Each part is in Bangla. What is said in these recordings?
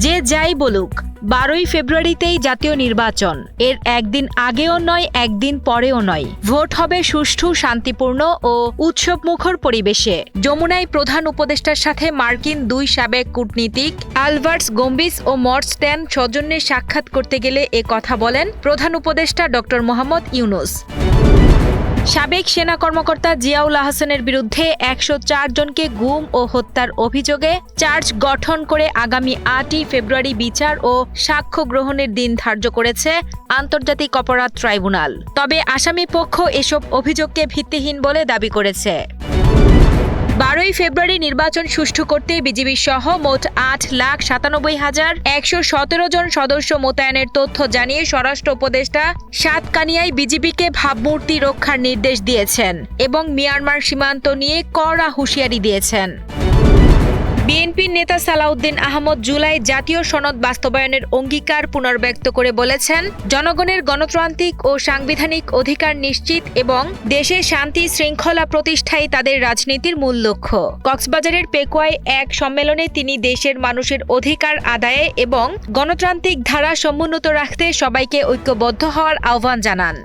যে যাই বলুক, 12ই ফেব্রুয়ারিতেই জাতীয় নির্বাচন। এর একদিন আগেও নয়, একদিন পরেও নয়। ভোট হবে সুষ্ঠু, শান্তিপূর্ণ ও উৎসবমুখর পরিবেশে। যমুনায় প্রধান উপদেষ্টার সাথে মার্কিন দুই সাবেক কূটনীতিক আলবার্টস গম্বিস ও মর্টস্ট্যান সৌজন্যে সাক্ষাৎ করতে গেলে এ কথা বলেন প্রধান উপদেষ্টা ডক্টর মোহাম্মদ ইউনূস। সাবেক সেনা কর্মকর্তা জিয়াউল আহসানের বিরুদ্ধে 104 জনকে গুম ও হত্যার অভিযোগে চার্জ গঠন করে আগামী 8ই ফেব্রুয়ারি বিচার ও সাক্ষ্য গ্রহণের দিন ধার্য করেছে আন্তর্জাতিক অপরাধ ট্রাইব্যুনাল। তবে আসামি পক্ষ এসব অভিযোগকে ভিত্তিহীন বলে দাবি করেছে। 12ই ফেব্রুয়ারি নির্বাচন সুষ্ঠু করতে বিজিবি সহ মোট 8,97,117 জন সদস্য মোতায়েনের তথ্য জানিয়ে স্বরাষ্ট্র উপদেষ্টা সাতকানিয়ায় বিজিবিকে ভাবমূর্তি রক্ষার নির্দেশ দিয়েছেন এবং মিয়ানমার সীমান্ত নিয়ে কড়া হুঁশিয়ারি দিয়েছেন। বিএনপির নেতা সালাউদ্দিন আহমদ জুলাই জাতীয় সনদ বাস্তবায়নের অঙ্গীকার পুনর্ব্যক্ত করে বলেছেন, জনগণের গণতান্ত্রিক ও সাংবিধানিক অধিকার নিশ্চিত এবং দেশে শান্তি শৃঙ্খলা প্রতিষ্ঠাই তাদের রাজনীতির মূল লক্ষ্য। কক্সবাজারের পেকুয়ায় এক সম্মেলনে তিনি দেশের মানুষের অধিকার আদায়ে এবং গণতান্ত্রিক ধারা সমুন্নত রাখতে সবাইকে ঐক্যবদ্ধ হওয়ার আহ্বান জানান।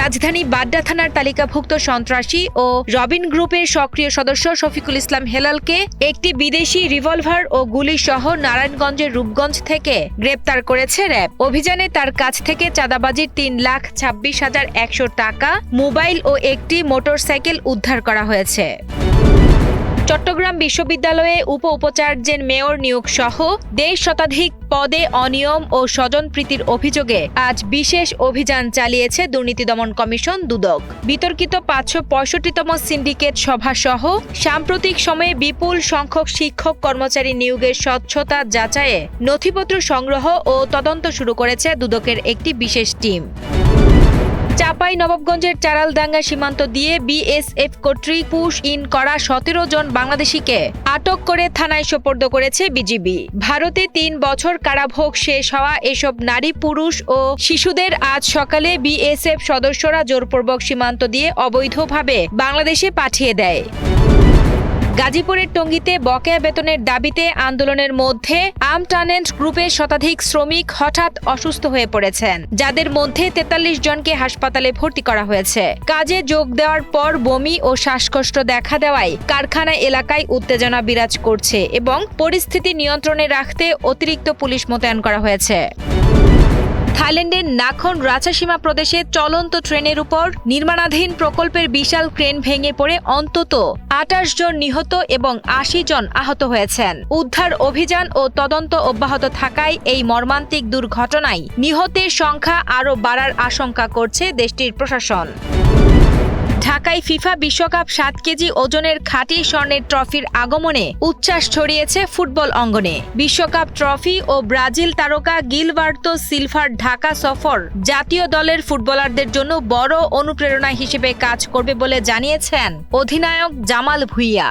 রাজধানী বাড্ডা থানার তালিকাভুক্ত সন্ত্রাসী ও রবিন গ্রুপের সক্রিয় সদস্য শফিকুল ইসলাম হেলালকে একটি বিদেশি রিভলভার ও গুলি সহ নারায়ণগঞ্জের রূপগঞ্জ থেকে গ্রেপ্তার করেছে র্যাব। অভিযানে তার কাছ থেকে চাঁদাবাজির 3,26,100 টাকা, মোবাইল ও একটি মোটরসাইকেল উদ্ধার করা হয়েছে। চট্টগ্রাম বিশ্ববিদ্যালয়ে উপাচার্যের মেয়র নিয়োগ সহ 1.5 শতাধিক পদে অনিয়ম ও স্বজনপ্রীতির অভিযোগে আজ বিশেষ অভিযান চালিয়েছে দুর্নীতি দমন কমিশন দুদক। বিতর্কিত 565তম সিন্ডিকেট সভা সহ সাম্প্রতিক সময়ে বিপুল সংখ্যক শিক্ষক কর্মচারী নিয়োগের স্বচ্ছতা যাচাইয়ে নথিপত্র সংগ্রহ ও তদন্ত শুরু করেছে দুদকের একটি বিশেষ টিম। চাঁপাইনবাবগঞ্জের চারালডাঙ্গা সীমান্ত দিয়ে বিএসএফ কর্তৃক পুশ ইন করা 17 জন বাংলাদেশিকে আটক করে থানায় সোপর্দ করেছে বিজিবি। ভারতে 3 বছর কারাভোগ শেষ হওয়া এসব নারী, পুরুষ ও শিশুদের আজ সকালে বিএসএফ সদস্যরা জোরপূর্বক সীমান্ত দিয়ে অবৈধভাবে বাংলাদেশে পাঠিয়ে দেয়। গাজীপুরের টঙ্গীতে বকেয়া বেতনের দাবিতে আন্দোলনের মধ্যে আমটানেন্ট গ্রুপের শতাধিক শ্রমিক হঠাৎ অসুস্থ হয়ে পড়েছেন, যাদের মধ্যে 43 জনকে হাসপাতালে ভর্তি করা হয়েছে। কাজে যোগ দেওয়ার পর বমি ও শ্বাসকষ্ট দেখা দেওয়ায় কারখানা এলাকায় উত্তেজনা বিরাজ করছে এবং পরিস্থিতি নিয়ন্ত্রণে রাখতে অতিরিক্ত পুলিশ মোতায়েন করা হয়েছে। থাইল্যান্ডের নাখন রাচাসীমা প্রদেশে চলন্ত ট্রেনের উপর নির্মাণাধীন প্রকল্পের বিশাল ক্রেন ভেঙে পড়ে অন্তত 28 জন নিহত এবং 80 জন আহত হয়েছেন। উদ্ধার অভিযান ও তদন্ত অব্যাহত থাকায় এই মর্মান্তিক দুর্ঘটনায় নিহতের সংখ্যা আরও বাড়ার আশঙ্কা করছে দেশটির প্রশাসন। ঢাকায় ফিফা বিশ্বকাপ 7 কেজি ওজনের খাঁটি স্বর্ণের ট্রফির আগমনে উচ্ছ্বাস ছড়িয়েছে ফুটবল অঙ্গনে। বিশ্বকাপ ট্রফি ও ব্রাজিল তারকা গিলবার্তো সিলভার ঢাকা সফর জাতীয় দলের ফুটবলারদের জন্য বড় অনুপ্রেরণা হিসেবে কাজ করবে বলে জানিয়েছেন অধিনায়ক জামাল ভুঁইয়া।